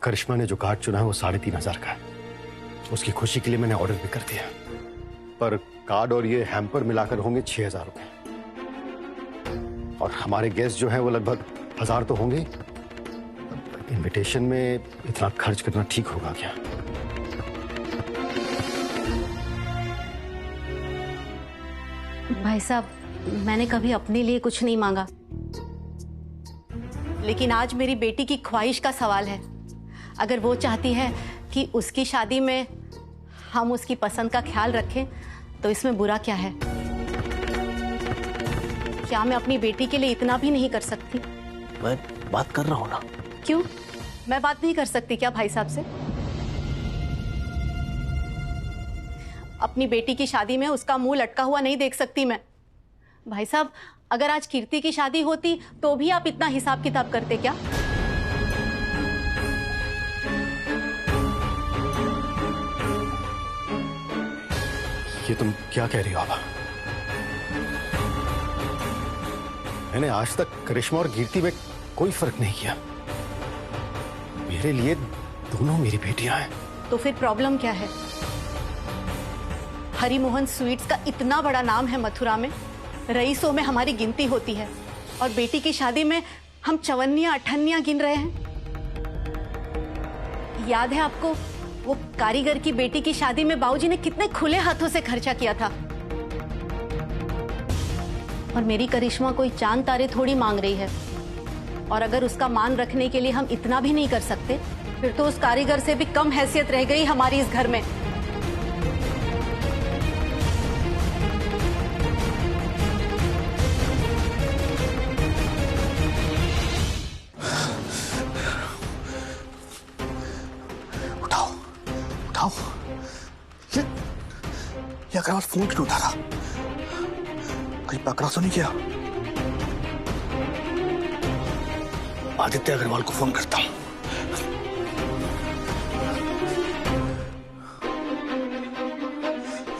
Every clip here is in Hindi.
करिश्मा ने जो कार्ड चुना है वो 3,500 का है। उसकी खुशी के लिए मैंने ऑर्डर भी कर दिया, पर कार्ड और ये हैम्पर मिलाकर होंगे 6,000 रुपए। और हमारे गेस्ट जो हैं वो लगभग 1,000 तो होंगे। इनविटेशन में इतना खर्च करना ठीक होगा क्या? भाई साहब, मैंने कभी अपने लिए कुछ नहीं मांगा, लेकिन आज मेरी बेटी की ख्वाहिश का सवाल है। अगर वो चाहती है कि उसकी शादी में हम उसकी पसंद का ख्याल रखें, तो इसमें बुरा क्या है? क्या मैं अपनी बेटी के लिए इतना भी नहीं कर सकती? मैं बात कर रहा हूं ना। क्यों? मैं बात नहीं कर सकती क्या भाई साहब से? अपनी बेटी की शादी में उसका मुंह लटका हुआ नहीं देख सकती मैं। भाई साहब, अगर आज कीर्ति की शादी होती तो भी आप इतना हिसाब किताब करते क्या? ये तुम क्या कह रही हो आभा? मैंने आज तक करिश्मा और कीर्ति में कोई फर्क नहीं किया। मेरे लिए दोनों मेरी बेटियां हैं। तो फिर प्रॉब्लम क्या है? हरिमोहन स्वीट्स का इतना बड़ा नाम है मथुरा में, रईसों में हमारी गिनती होती है, और बेटी की शादी में हम चवन्नियां अठन्नियां गिन रहे हैं। याद है आपको वो कारीगर की बेटी की शादी में बाबूजी ने कितने खुले हाथों से खर्चा किया था? और मेरी करिश्मा कोई चांद तारे थोड़ी मांग रही है। और अगर उसका मान रखने के लिए हम इतना भी नहीं कर सकते, फिर तो उस कारीगर से भी कम हैसियत रह गई हमारी इस घर में। उठाओ उठाओ। ये अग्रवाल फोन क्यों उठा रहा? कहीं पकड़ा तो नहीं किया? आदित्य अग्रवाल को फोन करता हूं।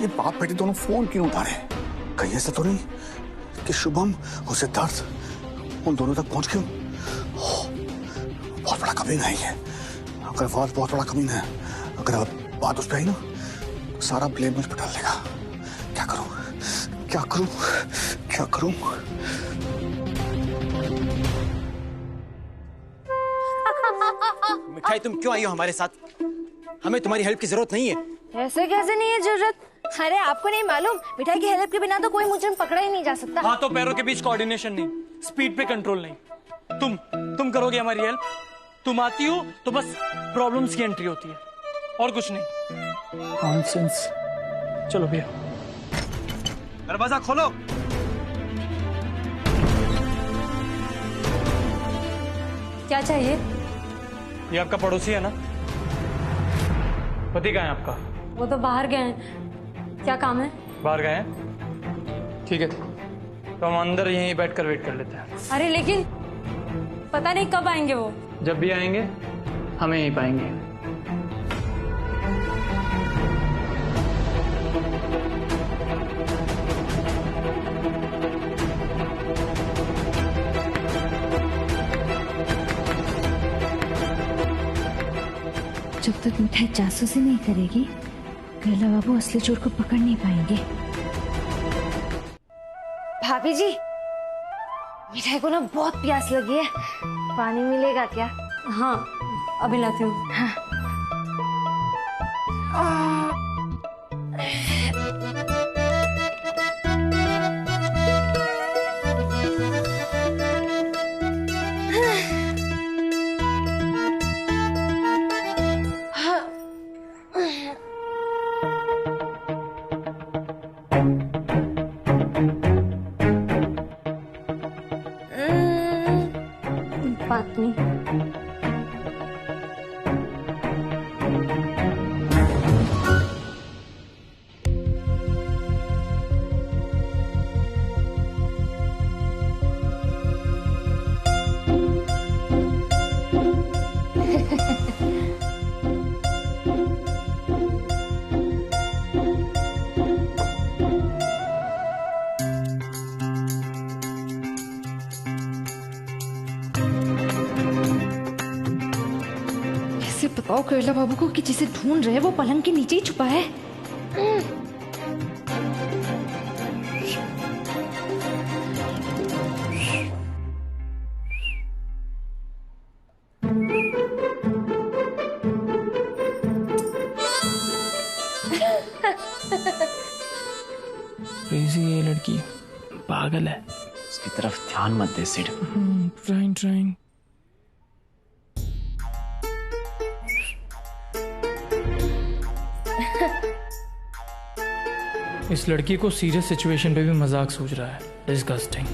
ये बाप बेटी दोनों फोन क्यों उठा रहे? कहीं ऐसा तो नहीं कि शुभम और सिद्धार्थ उन दोनों तक पहुंच गए? बहुत बड़ा कमीना है ये अग्रवाल, बहुत बड़ा कमीना है। अगर बात उस पर आई ना, सारा ब्लेम मुझ पर डाल देगा। क्या करूं क्या करूं क्या करूं? मिठाई, तुम क्यों आई हो हमारे साथ? हमें तुम्हारी हेल्प की जरूरत नहीं है। ऐसे कैसे नहीं है जरूरत? अरे आपको नहीं मालूम, मिठाई की हेल्प के बिना तो कोई मुझे पकड़ा ही नहीं जा सकता। हाथों पैरों के बीच कोऑर्डिनेशन नहीं, स्पीड पे कंट्रोल नहीं। तुम करोगे हमारी हेल्प? तुम आती हो तो बस प्रॉब्लम्स की एंट्री होती है और कुछ नहीं। नॉनसेंस। चलो भैया, दरवाजा खोलो। क्या चाहिए? ये आपका पड़ोसी है ना? पति कहाँ है आपका? वो तो बाहर गए हैं। क्या काम है? बाहर गए हैं? ठीक है, तो हम अंदर यहीं बैठकर वेट कर लेते हैं। अरे लेकिन पता नहीं कब आएंगे वो। जब भी आएंगे हमें यहीं पाएंगे। जब तक मिठाई जासूसी नहीं करेगी, कैला बाबू असली चोर को पकड़ नहीं पाएंगे। भाभी जी, मिठाई को ना बहुत प्यास लगी है, पानी मिलेगा क्या? हाँ, अभी लाती हूँ। हाँ। बात नहीं। से बताओ केरला बाबू को कि जिसे ढूंढ रहे वो पलंग के नीचे ही छुपा है। ये लड़की पागल है। उसकी तरफ ध्यान मत दे सिड। ट्राइंग। इस लड़की को सीरियस सिचुएशन पे भी मजाक सूझ रहा है। डिस्गस्टिंग।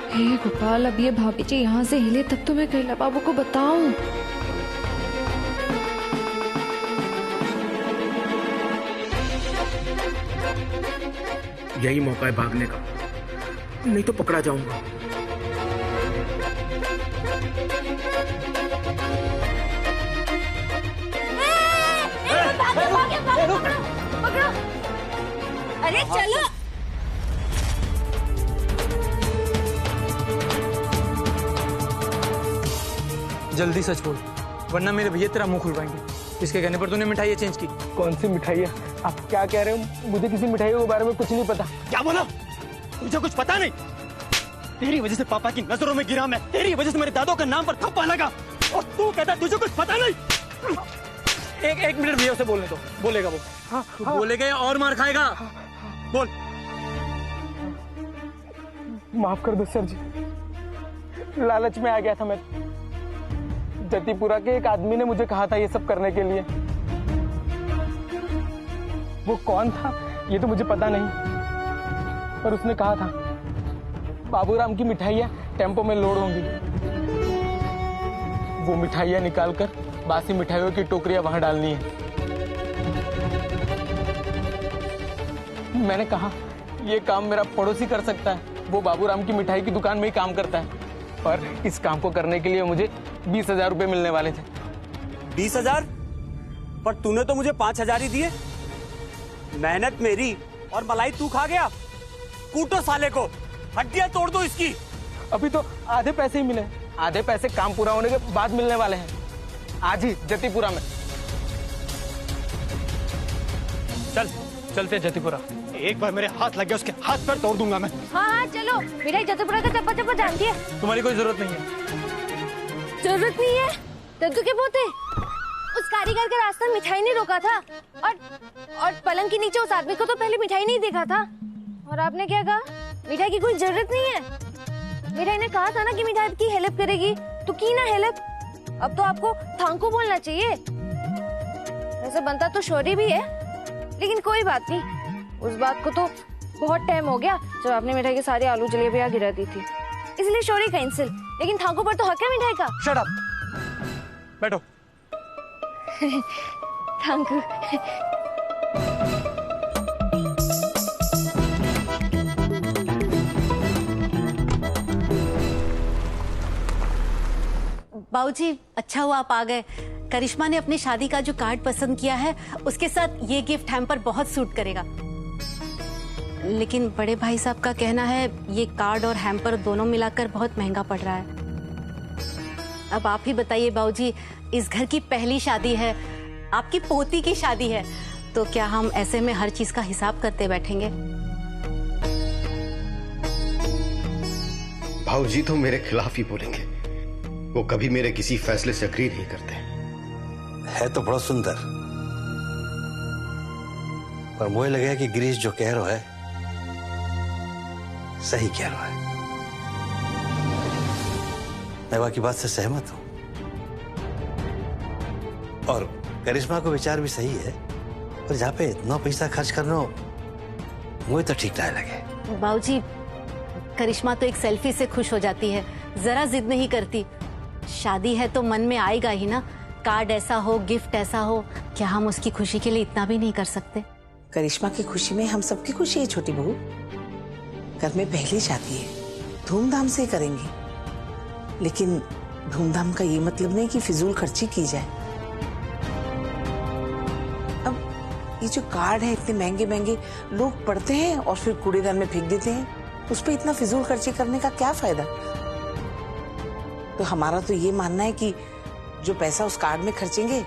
हे गोपाल, अब ये भाभी जी यहाँ से हिले तब तो मैं केरला बाबू को बताऊं। यही मौका है भागने का, नहीं तो पकड़ा जाऊंगा। पकड़ो। अरे चलो। जल्दी सच बोल, वरना मेरे भैया तेरा मुंह खुलवाएंगे। इसके कहने पर तूने मिठाइयाँ चेंज की। कौन सी मिठाइयाँ? आप क्या कह रहे हो? मुझे किसी मिठाइयों के बारे में कुछ नहीं पता। क्या बोला? तुझे कुछ पता नहीं? तेरी वजह से पापा की नजरों में गिरा मैं, तेरी वजह से मेरे दादों के नाम पर थप्पा लगा, और तू कहता तुझे कुछ पता नहीं। एक मिनट भैया से बोलने दो, बोलेगा वो। तू बोलेगा या और मार खाएगा? बोल। माफ कर दो सर जी, लालच में आ गया था मैं। जतीपुरा के एक आदमी ने मुझे कहा था ये सब करने के लिए। वो कौन था ये तो मुझे पता नहीं, पर उसने कहा था बाबूराम की मिठाइयाँ टेम्पो में लोड होंगी। वो मिठाइयाँ निकालकर बासी मिठाइयों की टोकरियां वहां डालनी है। मैंने कहा ये काम मेरा पड़ोसी कर सकता है, वो बाबूराम की मिठाई की दुकान में ही काम करता है, और इस काम को करने के लिए मुझे 20,000 रुपए मिलने वाले थे। 20,000? पर तूने तो मुझे 5,000 ही दिए। मेहनत मेरी और मलाई तू खा गया। कूटो साले को, हड्डियां तोड़ दो इसकी। अभी तो आधे पैसे ही मिले, आधे पैसे काम पूरा होने के बाद मिलने वाले हैं, आज ही जतीपुरा में। चलते जतीपुरा। एक बार मेरे हाथ लग गया उसके हाथ पैर तोड़ दूंगा मैं। हाँ चलो, मिठाई जतीपुरा का चप्पा चप्पा जानती है। तुम्हारी कोई जरूरत नहीं है। जरूरत नहीं है? दद्दू के पोते, उस कारीगर का रास्ता मिठाई नहीं रोका था, और पलंग के नीचे उस आदमी को तो पहले मिठाई नहीं देखा था, और आपने क्या कहा? मिठाई की कोई जरूरत नहीं है। मिठाई ने कहा था ना कि मिठाई की हेल्प करेगी, तो की ना हेल्प। अब तो आपको थांकू बोलना चाहिए। वैसे बनता तो शौर्य भी है, लेकिन कोई बात नहीं, उस बात को तो बहुत टाइम हो गया जब आपने मिठाई के सारे आलू जलेबियां गिरा दी थी, इसलिए शौर्य कैंसिल। लेकिन थांकू पर तो हक है मिठाई का। शट अप, बैठो। थांकू। बाबूजी, अच्छा हुआ आप आ गए। करिश्मा ने अपनी शादी का जो कार्ड पसंद किया है, उसके साथ ये गिफ्ट हैम्पर बहुत सूट करेगा। लेकिन बड़े भाई साहब का कहना है ये कार्ड और हैम्पर दोनों मिलाकर बहुत महंगा पड़ रहा है। अब आप ही बताइए बाबूजी, इस घर की पहली शादी है, आपकी पोती की शादी है, तो क्या हम ऐसे में हर चीज का हिसाब करते बैठेंगे? भाऊजी तो मेरे खिलाफ ही बोलेंगे, वो कभी मेरे किसी फैसले से अग्री नहीं करते। है तो बहुत सुंदर, पर मुझे लगे कि गिरीश जो कह रहा है सही कह रहा है। मैं बाकी बात से सहमत हूं, और करिश्मा को विचार भी सही है, पर जहां पे इतना पैसा खर्च करना मुझे तो ठीक नहीं लगे। बाबूजी, करिश्मा तो एक सेल्फी से खुश हो जाती है, जरा जिद नहीं करती। शादी है तो मन में आएगा ही ना, कार्ड ऐसा हो, गिफ्ट ऐसा हो। क्या हम उसकी खुशी के लिए इतना भी नहीं कर सकते? करिश्मा की खुशी में हम सबकी खुशी है छोटी बहू। घर में पहली शादी है, धूमधाम से करेंगे, लेकिन धूमधाम का ये मतलब नहीं कि फिजूल खर्ची की जाए। अब ये जो कार्ड है इतने महंगे महंगे लोग पढ़ते हैं और फिर कूड़ेदान में फेंक देते हैं, उस पर इतना फिजूल खर्ची करने का क्या फायदा? तो हमारा तो ये मानना है कि जो पैसा उस कार्ड में खर्चेंगे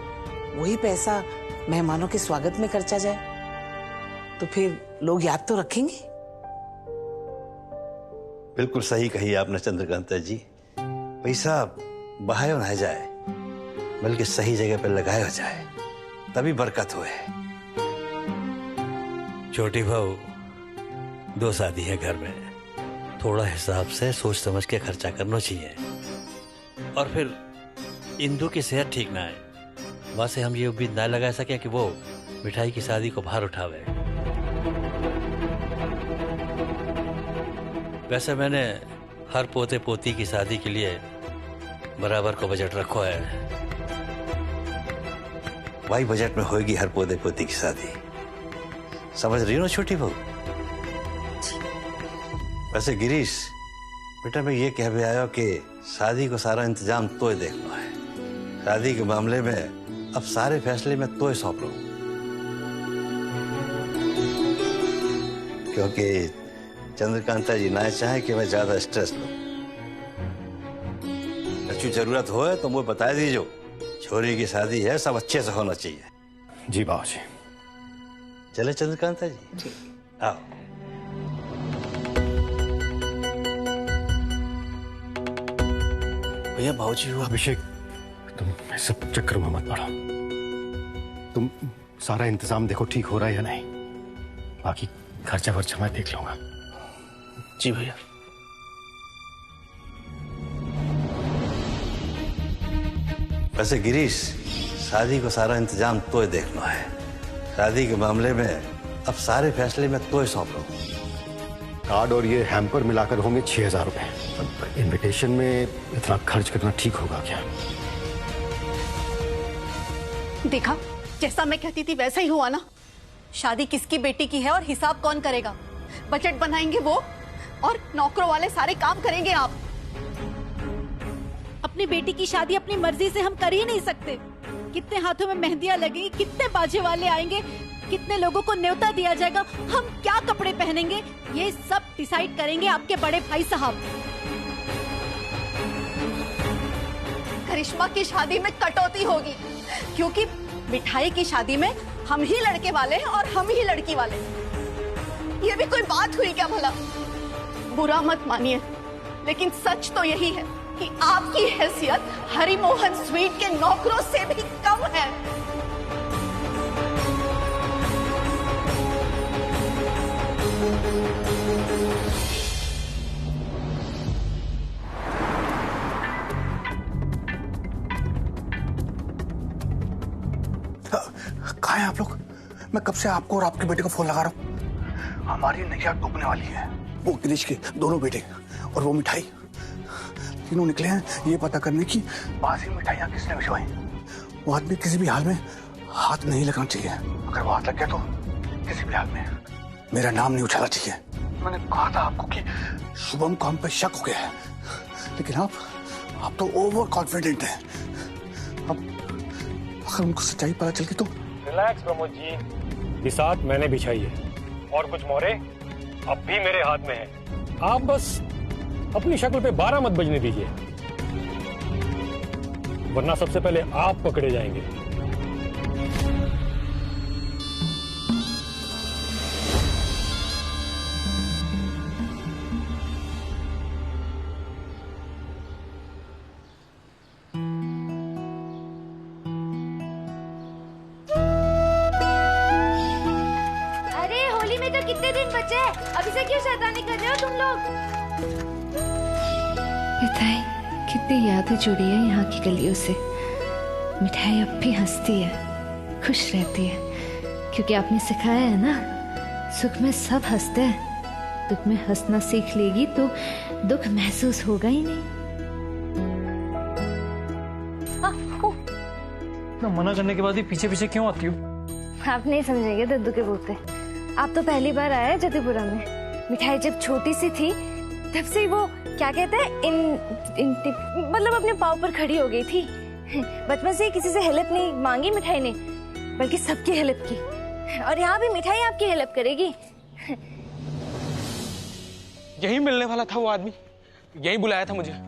वही पैसा मेहमानों के स्वागत में खर्चा जाए, तो फिर लोग याद तो रखेंगे। बिल्कुल सही कही आपने चंद्रकांता जी। पैसा बहाया ना जाए, बल्कि सही जगह पर लगाया जाए, तभी बरकत होए। छोटी बहू, 2 शादी है घर में, थोड़ा हिसाब से सोच समझ के खर्चा करना चाहिए। और फिर इंदु की सेहत ठीक ना है, वहां से हम ये उम्मीद ना लगा सके कि वो मिठाई की शादी को बाहर उठावे। वैसे मैंने हर पोते पोती की शादी के लिए बराबर को बजट रखो है। वही बजट में होगी हर पोते पोती की शादी, समझ रही हो ना छोटी बहू? वैसे गिरीश बेटा, मैं ये कह भी आया कि शादी को सारा इंतजाम तो ही देखना है। शादी के मामले में अब सारे फैसले मैं तो ही सौंप रहा हूं, क्योंकि चंद्रकांता जी ना चाहे कि मैं ज्यादा स्ट्रेस लूं। अच्छी जरूरत हो तो मुझे बता दीजिए, छोरी की शादी है, सब अच्छे से होना चाहिए। जी बाबूजी। चले चंद्रकांता जी, आओ। भैया बाबूजी वो अभिषेक, तुम इस सब चक्कर में मत पड़ो। तुम सारा इंतजाम देखो ठीक हो रहा है या नहीं, बाकी खर्चा वर्चा मैं देख लूंगा। जी भैया। वैसे गिरीश, शादी को सारा इंतजाम तो ही देखना है। शादी के मामले में अब सारे फैसले मैं तो ही सौंप रहा हूं। कार्ड और ये हैम्पर मिलाकर होंगे 6000 रुपए। अब इनविटेशन में इतना खर्च करना ठीक होगा क्या? देखा, जैसा मैं कहती थी वैसा ही हुआ ना। शादी किसकी बेटी की है और हिसाब कौन करेगा? बजट बनाएंगे वो, और नौकरों वाले सारे काम करेंगे आप। अपनी बेटी की शादी अपनी मर्जी से हम कर ही नहीं सकते। कितने हाथों में मेहंदियां लगेंगी, कितने बाजे वाले आएंगे, कितने लोगों को न्योता दिया जाएगा, हम क्या कपड़े पहनेंगे, ये सब डिसाइड करेंगे आपके बड़े भाई साहब। करिश्मा की शादी में कटौती होगी, क्योंकि मिठाई की शादी में हम ही लड़के वाले हैं और हम ही लड़की वाले। ये भी कोई बात हुई क्या भला? बुरा मत मानिए, लेकिन सच तो यही है कि आपकी हैसियत हरिमोहन स्वीट के नौकरों से भी कम है। कहाँ हैं आप लोग? मैं कब से आपको और आपके बेटे को फोन लगा रहा हूँ। हमारी नैया डूबने वाली है। वो गिरीश के दोनों बेटे और वो मिठाई, तीनों निकले हैं ये पता करने की बासी मिठाइयाँ किसने भिजवाई। वो आदमी किसी भी हाल में हाथ नहीं लगना चाहिए। अगर वो हाथ लग गया तो किसी भी हाल में मेरा नाम नहीं उछालना चाहिए। मैंने कहा था आपको कि शुभम को हम पे शक हो गया है, लेकिन आप तो ओवर कॉन्फिडेंट हैं। अब अगर उनको सच्चाई पता चल गई तो? रिलैक्स प्रमोद जी, बिसात मैंने बिछाई है और कुछ मोहरे अब भी मेरे हाथ में है। आप बस अपनी शक्ल पे 12 मत बजने दीजिए, वरना सबसे पहले आप पकड़े जाएंगे। कितने दिन बचे हैं? अभी से क्यों शैतानी कर रहे हो तुम लोग? मिठाई कितनी यादें जुड़ी है यहाँ की गलियों से। मिठाई अब भी हंसती है, खुश रहती है, क्योंकि आपने सिखाया है ना, सुख में सब हंसते हैं दुख में हंसना सीख लेगी तो दुख महसूस होगा ही नहीं। ना मना करने के बाद भी पीछे पीछे क्यों आती हो? आप नहीं समझेंगे दद्दू के पोते। आप तो पहली बार आए हैं जतिपुरा में। मिठाई जब छोटी सी थी तब से वो क्या कहते हैं मतलब अपने पाँव पर खड़ी हो गई थी। बचपन से किसी से हेल्प नहीं मांगी मिठाई ने, बल्कि सबकी हेल्प की। और यहाँ भी मिठाई आपकी हेल्प करेगी। यही मिलने वाला था वो आदमी, यही बुलाया था मुझे।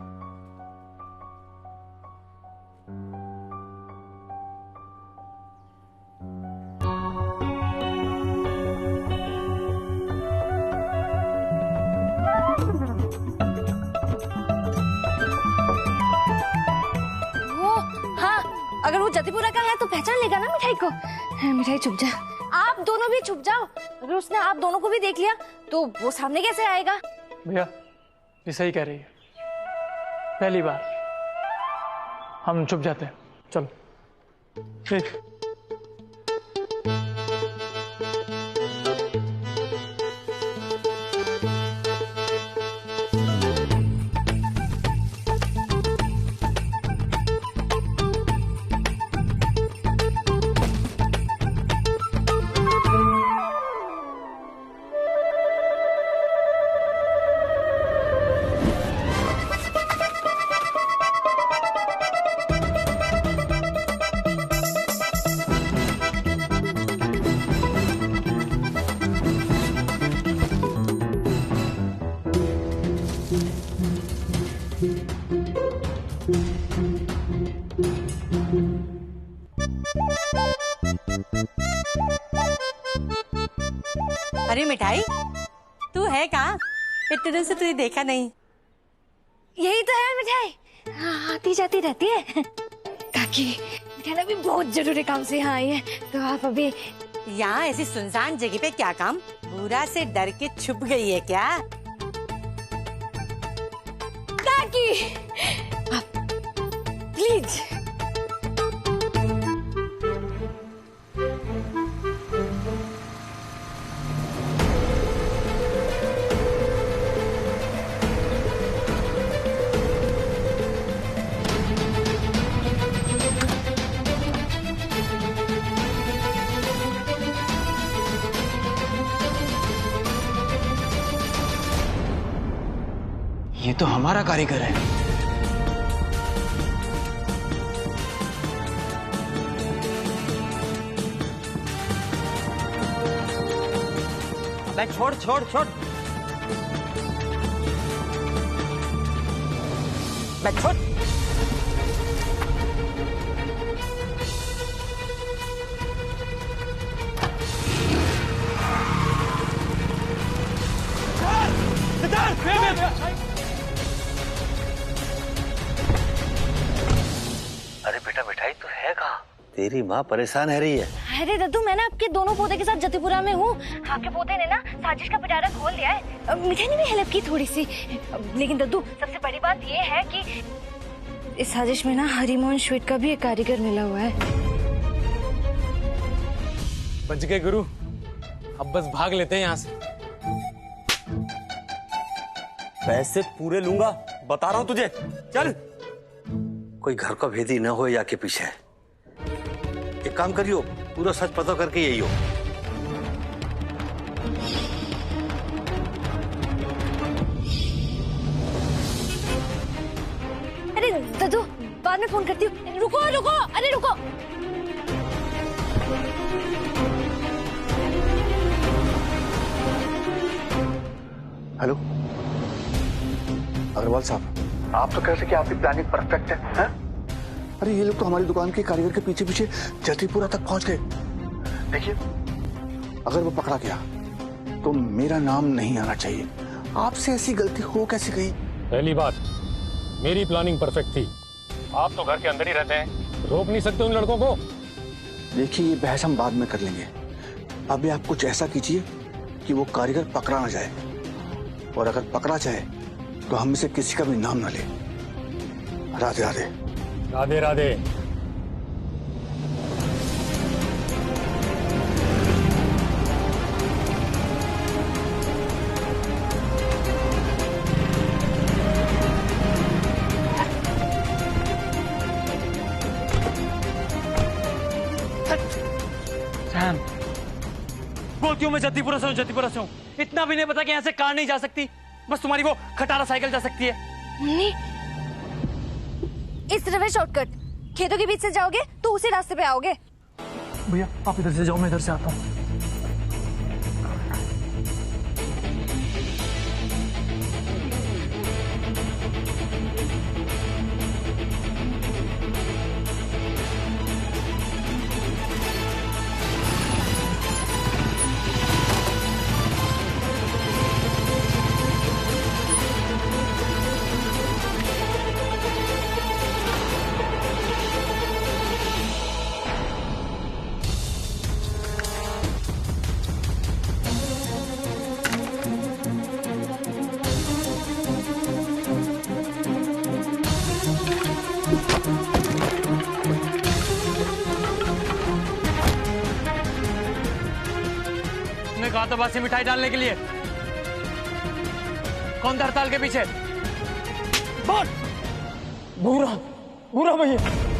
अगर वो जतिपुरा का है तो पहचान लेगा ना मिठाई को। मिठाई छुप जा, आप दोनों भी छुप जाओ। अगर उसने आप दोनों को भी देख लिया तो वो सामने कैसे आएगा? भैया ये सही कह रही है, पहली बार हम छुप जाते हैं। चलो ठीक। अरे मिठाई, तू है कहाँ? इतने दिन से तुझे देखा नहीं। यही तो है मिठाई, आती जाती रहती है। काकी मिठाई अभी बहुत जरूरी काम से यहाँ आई है, तो आप अभी यहाँ ऐसी सुनसान जगह पे क्या काम? बुरा से डर के छुप गई है क्या? काकी आप प्लीज। ये तो हमारा कारीगर है। अबे छोड़ छोड़ छोड़, बे छोड़। अरे बेटा मिठाई तो है कहाँ? तेरी माँ परेशान है रही है। अरे दद्दू, मैं ना आपके दोनों पोते के साथ जतिपुरा में हूँ। आपके पोते ने ना साजिश का पिटारा खोल दिया है। मिठाई ने भी हेल्प की थोड़ी सी, लेकिन दद्दू सबसे बड़ी बात ये है कि इस साजिश में ना हरिमोहन स्वीट का भी एक कारीगर मिला हुआ है। बच गए गुरु, अब बस भाग लेते हैं यहाँ से। पैसे पूरे लूंगा, बता रहा हूँ तुझे। चल। कोई घर का भेदी न हो या के पीछे। एक काम करियो, पूरा सच पता करके यही हो। अरे दद्दू, बाद में फोन करती हूँ। रुको रुको, अरे रुको। हेलो अग्रवाल साहब, आप तो कह रहे कि आपकी प्लानिंग परफेक्ट है? अरे ये लोग तो हमारी दुकान के कारीगर के पीछे पीछे जतिपुरा तक पहुंच गए। देखिए, अगर वो पकड़ा गया तो मेरा नाम नहीं आना चाहिए। आपसे ऐसी गलती हो कैसे गई? पहली बात, मेरी प्लानिंग परफेक्ट थी। आप तो घर के अंदर ही रहते हैं, रोक नहीं सकते उन लड़कों को। देखिए, ये बहस हम बाद में कर लेंगे। अभी आप कुछ ऐसा कीजिए कि वो कारीगर पकड़ा ना जाए, और अगर पकड़ा जाए तो हम में से किसी का भी नाम ना ले। राधे राधे। राधे राधे। बोलती हूँ मैं जतिपुरा से हूँ, जतिपुरा से हूँ। इतना भी नहीं पता कि यहाँ से कार नहीं जा सकती, बस तुम्हारी वो खटारा साइकिल जा सकती है। मुन्नी, इस तरफ है शॉर्टकट, खेतों के बीच से जाओगे तो उसी रास्ते पे आओगे। भैया आप इधर से जाओ, मैं इधर से आता हूँ। कहा था बासी मिठाई डालने के लिए? कौन था हड़ताल के पीछे? भूरा भैया।